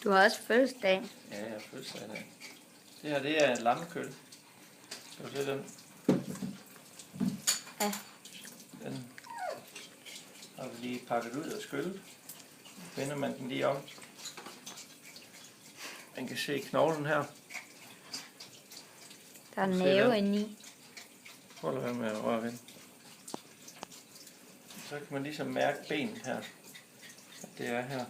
Du har også fødselsdag. Ja, jeg har fødselsdag i dag. Det her, det er lammekøl. Skal du se den? Ja. Den har vi lige pakket ud og skyllet. Vender man den lige om. Man kan se knoglen her. Der er næve indeni. Prøv at lade være med at røre ved den. Så kan man ligesom mærke benet her. At det er her.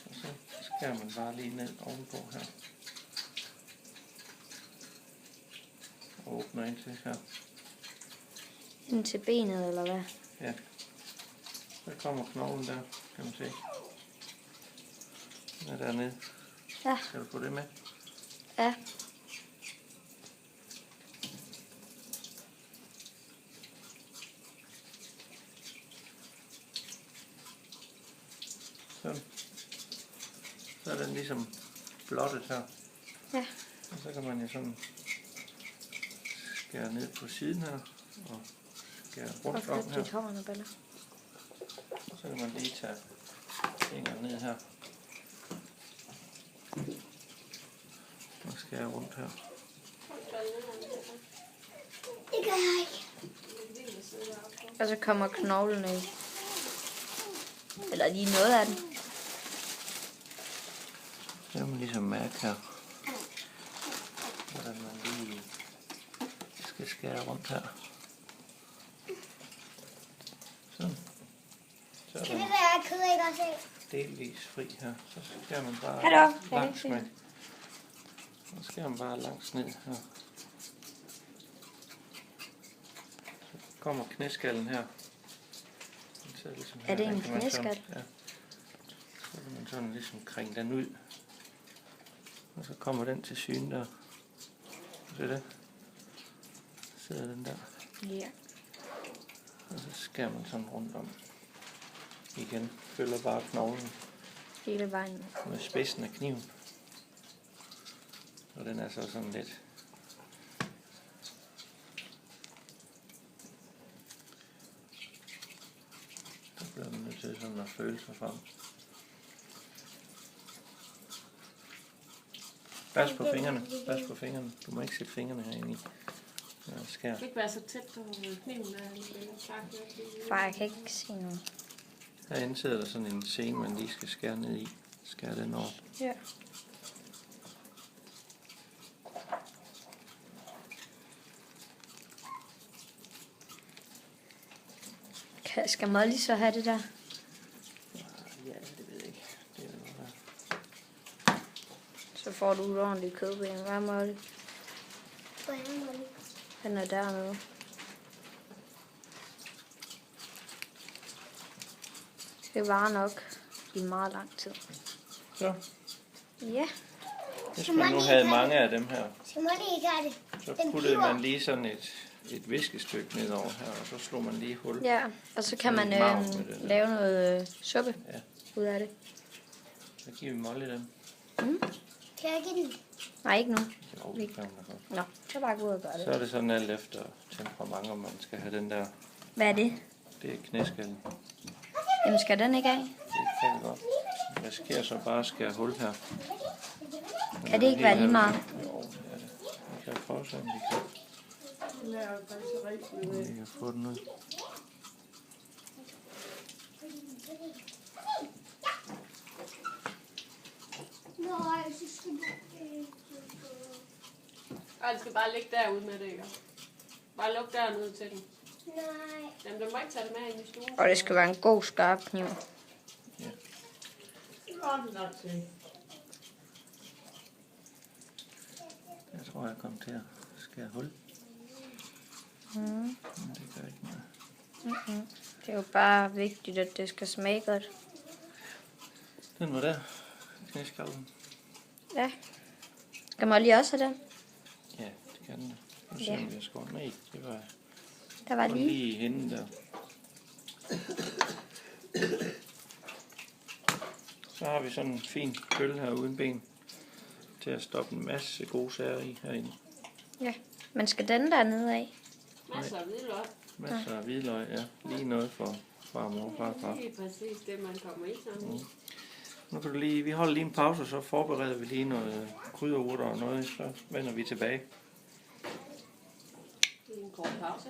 Og så skærer man bare lige ned ovenpå her. Og åbner ind til her. Ind til benet, eller hvad? Ja. Så kommer knoglen der, kan man se. Den er dernede. Ja. Skal du få det med? Ja. Sådan. Så er den ligesom blottet her. Ja. Og så kan man jo sådan skære ned på siden her. Og skære rundt om her. Og så kan man lige tage fingeren ned her. Og skære rundt her. Det gør jeg ikke. Og så kommer knoglen i. Eller lige noget af den. Så kan man ligesom mærke her, hvordan man lige skal skære rundt her. Sådan. Så er Kan det den være kød, ikke også? delvis fri her. Så skærer man bare Hallo. langs med. Så skærer man bare langs ned her. Så kommer knæskallen her. Den sidder ligesom her. Er det en Den kan man sådan- knæskal? Ja. Så kan man sådan ligesom kringe den ud. Og så kommer den til syne der. Se det? Så sidder den der. Ja. Og så skærer man sådan rundt om. Igen. Følger bare knoglen Hele vejen. med spidsen af kniven. Og den er så sådan lidt. Så bliver man nødt til sådan at føle sig frem. Pas på fingrene. Pas på fingrene. Du må ikke sætte fingrene herinde i. Ja, skær. Du kan ikke være så tæt på kniven, der Far, jeg kan ikke se noget. Herinde sidder der sådan en scene, man lige skal skære ned i. Skære den over. Ja. Skal Molly så have det der? Ja, det ved jeg ikke. Det er noget der. Så får du et ordentligt kødben. Hvad er Molly? Hvor er Molly? Han er dernede. Det var nok i meget lang tid. Så, Ja. hvis man nu havde mange af dem her, Så må de ikke have det. så Den puttede piver. man lige sådan et viskestykke nedover her, og så slog man lige hul. Ja, og så kan man Lidt marv med det der. lave noget suppe Ja. ud af det. Så giver vi Molly dem. Kan jeg give den? Nej, ikke nu. Jo, det kan man da godt. Nå, så bare gå ud og gøre Så det. er det sådan alt efter temperament, om man skal have den der. Hvad er det? Det er knæskallen. Jamen, skal den ikke af? Det kan vi godt. Jeg skærer så bare skære hul her. Kan det ikke være lige meget? Jo, det er det. Vi kan prøve så, om vi kan. Vi kan få den ud. Nej, så skal du... Ej, den skal bare ligge derude med det, ikke? Bare luk dernede til den. Nej. Jamen, du må ikke tage det med ind i stuen. Og det skal være en god skarp kniv. Jeg tror, jeg kommer til at skære hul. Mm. Men det gør ikke noget. Mm-hmm. Det er jo bare vigtigt, at det skal smage godt. Den var der. Knæskallen. Ja. Skal Molly også have den? Ja, det kan den. Nu ser Ja. vi, jeg skår. Nej, det var Der var kun lige. lige hende der. Så har vi sådan en fin køl her uden ben. Til at stoppe en masse gode sager i herinde. Ja. Men skal den der ned af? Masser af hvidløg. Masser af hvidløg, ja. Lige noget for far, mor, farfar. Lige præcis det, man kommer i sådan. Nu kan du lige, vi holder lige en pause, og så forbereder vi lige noget krydderurter og noget, så vender vi tilbage. Det er en kort pause.